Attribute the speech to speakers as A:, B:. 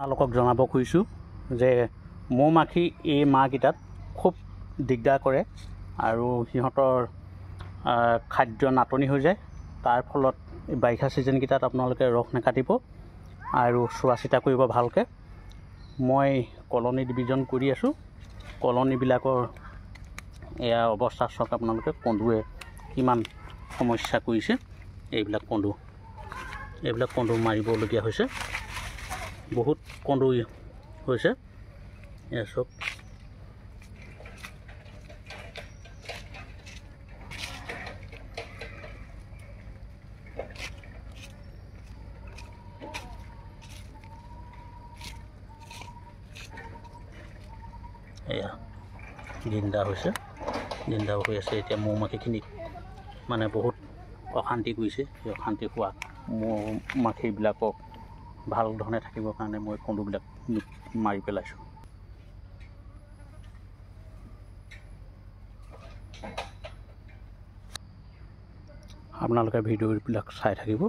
A: আপোনালোকক জনাব খুজিছোঁ যে মৌ মাখি এই মাহকেইটাত খুব দিগদাৰ কৰে আৰু সিহঁতৰ খাদ্য নাটনি হৈ যায়। তাৰ ফলত বাৰিষা ছিজনকেইটাত আপোনালোকে ৰস নাকাটিব আৰু চোৱা চিতা কৰিব ভালকৈ। মই কলনী ডিভিজন কৰি আছোঁ। কলনীবিলাকৰ এয়া অৱস্থা চাওক আপোনালোকে, কন্দুৱে কিমান সমস্যা কৰিছে। এইবিলাক কন্দু মাৰিবলগীয়া হৈছে, বহুত কন্দু হৈছে। এয়া চাওক, এয়া দিন্দা হৈছে, দিন্দা হৈ আছে। এতিয়া মৌ মাখিখিনিক মানে বহুত অশান্তি কৰিছে। সেই অশান্তি হোৱা মৌ মাখিবিলাকক ভাল ধৰণে থাকিবৰ কাৰণে মই কন্দুবিলাক মাৰি পেলাইছোঁ। আপোনালোকে ভিডিঅ'বিলাক চাই থাকিব।